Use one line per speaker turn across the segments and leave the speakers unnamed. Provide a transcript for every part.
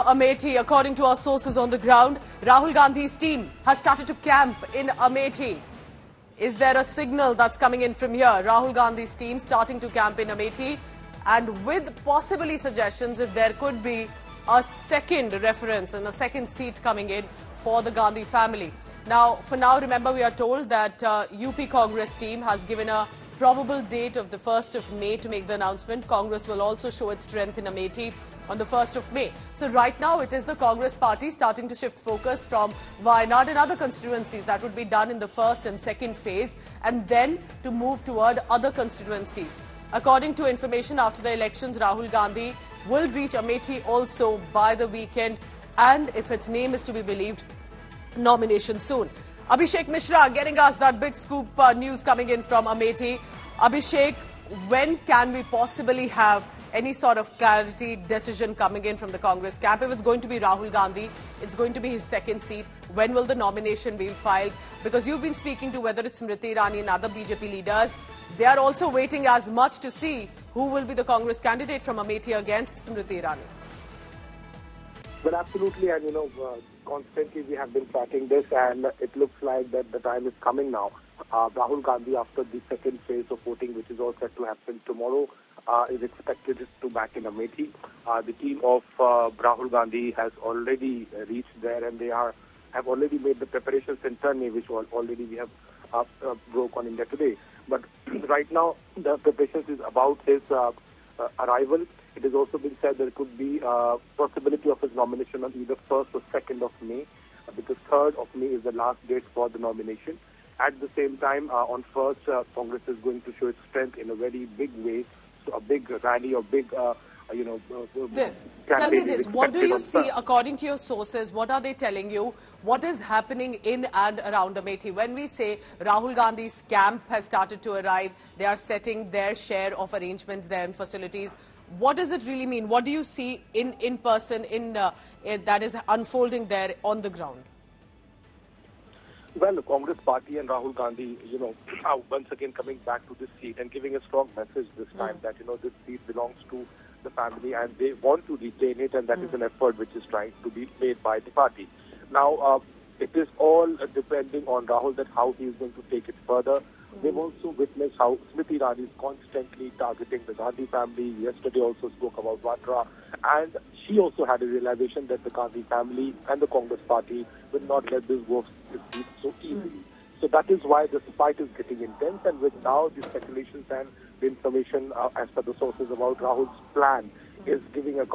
Amethi. According to our sources on the ground, Rahul Gandhi's team has started to camp in Amethi. Is there a signal that's coming in from here? Rahul Gandhi's team starting to camp in Amethi, and with possibly suggestions if there could be a second reference and a second seat coming in for the Gandhi family. Now, for now, remember, we are told that UP Congress team has given a probable date of the 1st of May to make the announcement. Congress will also show its strength in Amethi on the 1st of May. So right now it is the Congress party starting to shift focus from Wayanad and other constituencies. That would be done in the first and second phase, and then to move toward other constituencies. According to information after the elections, Rahul Gandhi will reach Amethi also by the weekend, and if its name is to be believed, nomination soon. Abhishek Mishra getting us that big scoop news coming in from Amethi. Abhishek, when can we possibly have any sort of clarity decision coming in from the Congress camp? If it's going to be Rahul Gandhi, it's going to be his second seat. When will the nomination be filed? Because you've been speaking to whether it's Smriti Irani and other BJP leaders. They are also waiting as much to see who will be the Congress candidate from Amethi against Smriti Irani.
Well, absolutely, and constantly we have been tracking this, and it looks like that the time is coming now. Rahul Gandhi, after the second phase of voting, which is all set to happen tomorrow, is expected to back in Amethi. The team of Rahul Gandhi has already reached there, and they have already made the preparations internally, which already we have broke on India Today. But right now, the preparations is about his arrival. It has also been said there could be possibility of his nomination on either 1st or 2nd of May, because 3rd of May is the last date for the nomination. At the same time, on 1st, Congress is going to show its strength in a very big way. So a big rally or big,
Tell me this. What do you see, according to your sources? What are they telling you? What is happening in and around Amethi? When we say Rahul Gandhi's camp has started to arrive, they are setting their share of arrangements there and facilities. What does it really mean? What do you see in person that is unfolding there on the ground?
Well, the Congress party and Rahul Gandhi, are once again coming back to this seat and giving a strong message this time that, this seat belongs to the family and they want to retain it, and that is an effort which is trying to be made by the party. Now, it is all depending on Rahul that how he is going to take it further. They've also witnessed how Smriti Irani is constantly targeting the Gandhi family. Yesterday also spoke about Vadra, and she also had a realization that the Gandhi family and the Congress party will not let this go so easily. So that is why this fight is getting intense, and with now the speculations and the information as per the sources about Rahul's plan is giving a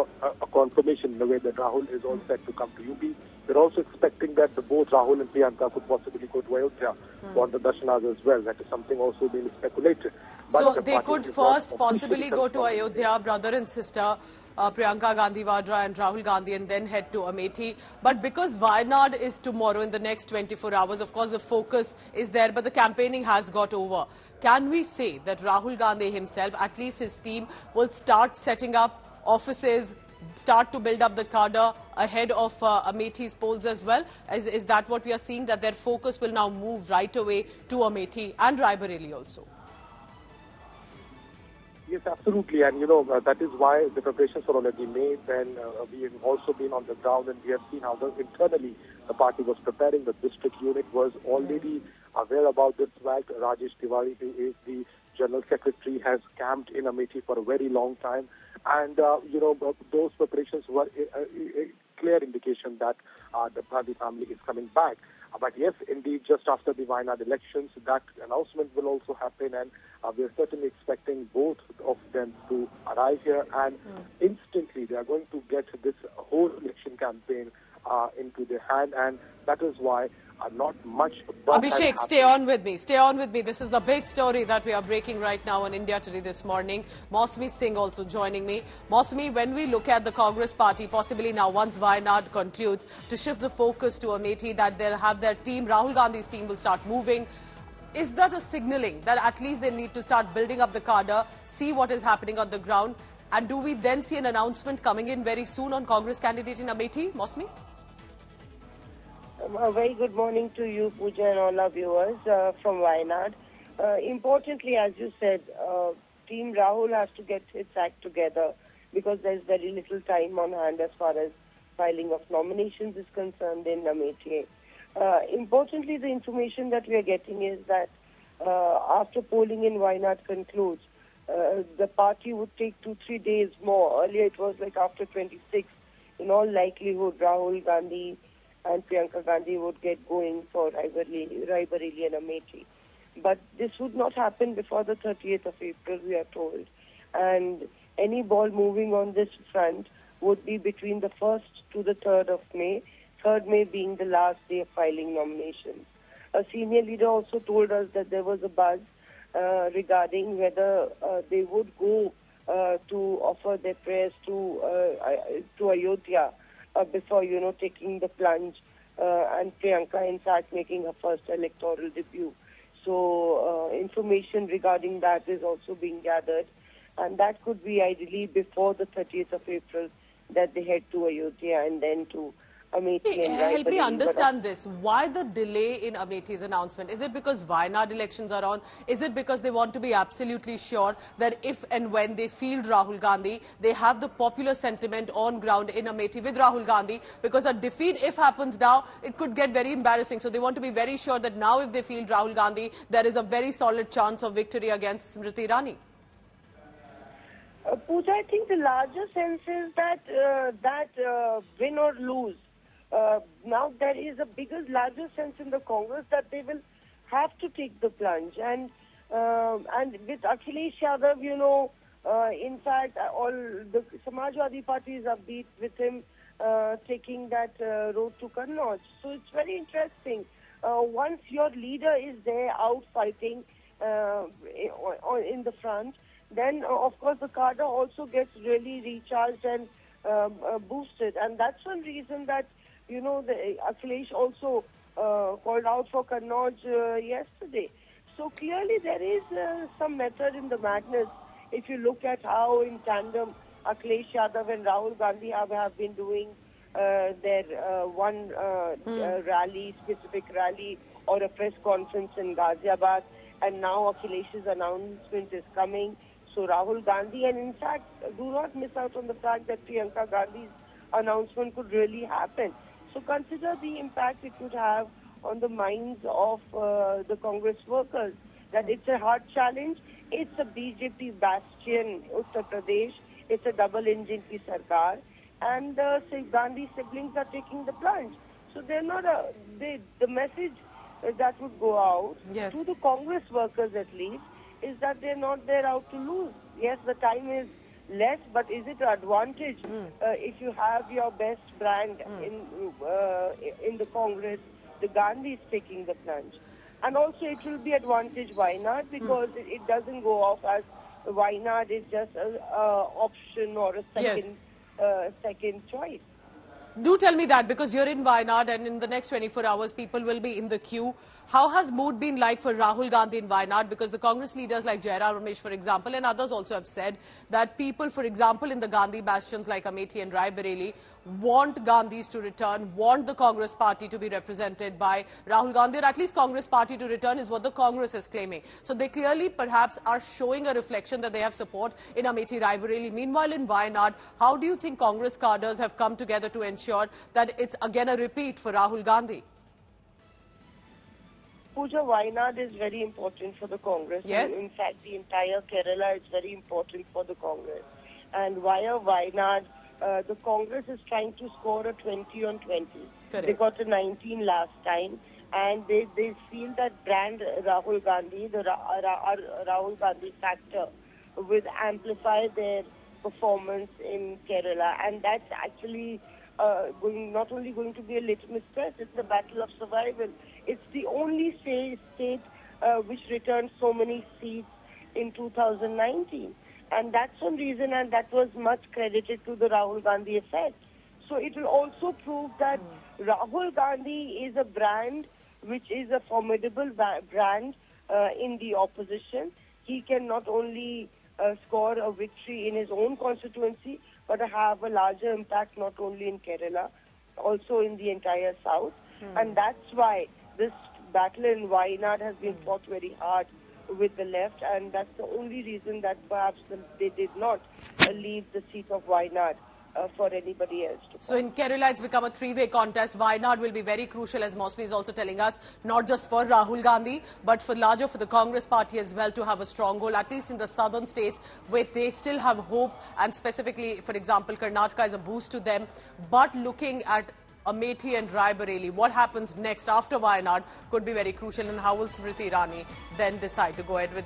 confirmation in the way that Rahul is all set to come to UP. They're also expecting that both Rahul and Priyanka could possibly go to Ayodhya for the darshanas as well. That is something also being speculated.
But so they could first possibly go to Ayodhya, brother and sister, Priyanka Gandhi Vadra and Rahul Gandhi, and then head to Amethi. But because Wayanad is tomorrow in the next 24 hours, of course the focus is there, but the campaigning has got over. Can we say that Rahul Gandhi himself, at least his team, will start setting up offices, start to build up the cadre ahead of Amethi's polls as well? Is that what we are seeing, that their focus will now move right away to Amethi and Raebareli also?
Yes, absolutely. And, that is why the preparations were already made. And we have also been on the ground, and we have seen how internally the party was preparing. The district unit was already aware about this fact. Rajesh Tiwari, who is the General Secretary, has camped in Amethi for a very long time. And, those preparations were a clear indication that the Gandhi family is coming back. But yes, indeed, just after the Wayanad elections, that announcement will also happen, and we are certainly expecting both of them to arrive here, and instantly they are going to get this whole election campaign into their hand, and that is why not much.
Abhishek, stay on with me. Stay on with me. This is the big story that we are breaking right now on India Today this morning. Mausami Singh also joining me. Mausami, when we look at the Congress party, possibly now once Wayanad concludes, to shift the focus to Amethi, that they'll have their team, Rahul Gandhi's team will start moving. Is that a signaling that at least they need to start building up the cadre, see what is happening on the ground? And do we then see an announcement coming in very soon on Congress candidate in Amethi? Mausami?
A very good morning to you, Pooja, and all our viewers from Wayanad. Importantly, as you said, Team Rahul has to get its act together because there's very little time on hand as far as filing of nominations is concerned in Amethi. Importantly, the information that we are getting is that after polling in Wayanad concludes, the party would take 2-3 days more. Earlier it was like after 26. In all likelihood, Rahul Gandhi and Priyanka Gandhi would get going for Raebareli and Amethi. But this would not happen before the 30th of April, we are told. And any ball moving on this front would be between the 1st to the 3rd of May, 3rd May being the last day of filing nominations. A senior leader also told us that there was a buzz regarding whether they would go to offer their prayers to Ayodhya before, taking the plunge, and Priyanka, in fact, making her first electoral debut. So information regarding that is also being gathered, and that could be ideally before the 30th of April that they head to Ayodhya and then to Amethi and Raebareli.
Help me understand this. Why the delay in Amethi's announcement? Is it because Wayanad elections are on? Is it because they want to be absolutely sure that if and when they field Rahul Gandhi, they have the popular sentiment on ground in Amethi with Rahul Gandhi? Because a defeat, if happens now, it could get very embarrassing. So they want to be very sure that now if they field Rahul Gandhi, there is a very solid chance of victory against Smriti Irani.
Pooja, I think the larger sense is that win or lose, now there is a larger sense in the Congress that they will have to take the plunge. And with Akhilesh Yadav, in fact, all the Samajwadi Party is upbeat with him taking that road to Kannauj. So it's very interesting. Once your leader is there out fighting in the front, then of course the cadre also gets really recharged and boosted. And that's one reason that the Akhilesh also called out for Kannauj yesterday. So clearly there is some method in the madness. If you look at how in tandem Akhilesh Yadav and Rahul Gandhi have been doing their specific rally or a press conference in Ghaziabad, and now Akhilesh's announcement is coming. So Rahul Gandhi, and in fact, do not miss out on the fact that Priyanka Gandhi's announcement could really happen. So consider the impact it would have on the minds of the Congress workers, that it's a hard challenge. It's a BJP bastion, Uttar Pradesh. It's a double-engine ki sarkar. And the Gandhi siblings are taking the plunge. So they're not the message that would go out to the Congress workers at least is that they're not there out to lose. Yes, the time is less, but is it an advantage if you have your best brand in the Congress? The Gandhi is taking the plunge. And also it will be advantage Wayanad because it doesn't go off as Wayanad is just an option or a second choice.
Do tell me that, because you're in Wayanad and in the next 24 hours people will be in the queue. How has mood been like for Rahul Gandhi in Wayanad? Because the Congress leaders like Jairam Ramesh, for example, and others also have said that people, for example, in the Gandhi bastions like Amethi and Raebareli want Gandhis to return, want the Congress party to be represented by Rahul Gandhi, or at least Congress party to return is what the Congress is claiming. So they clearly perhaps are showing a reflection that they have support in Amethi Raebareli. Meanwhile, in Wayanad, how do you think Congress cadres have come together to ensure that it's again a repeat for Rahul Gandhi?
Pooja, Wayanad is very important for the Congress.
Yes.
In fact, the entire Kerala is very important for the Congress. And via Wayanad, the Congress is trying to score a 20 on 20.
Correct.
They got a 19 last time. And they feel that brand Rahul Gandhi, the Rahul Gandhi factor, will amplify their performance in Kerala. And that's actually not only going to be a litmus test, it's a battle of survival. It's the only state which returned so many seats in 2019. And that's one reason, and that was much credited to the Rahul Gandhi effect. So it will also prove that Rahul Gandhi is a brand which is a formidable brand in the opposition. He can not only score a victory in his own constituency, but have a larger impact not only in Kerala, also in the entire south. And that's why this battle in Wayanad has been fought very hard with the left, and that's the only reason that perhaps they did not leave the seat of Wayanad for anybody else to
So in Kerala, it's become a three-way contest. Wayanad will be very crucial, as Mosmi is also telling us, not just for Rahul Gandhi, but for the Congress party as well, to have a stronghold, at least in the southern states, where they still have hope. And specifically, for example, Karnataka is a boost to them. But looking at Amethi and Raebareli, what happens next after Wayanad could be very crucial. And how will Smriti Irani then decide to go ahead with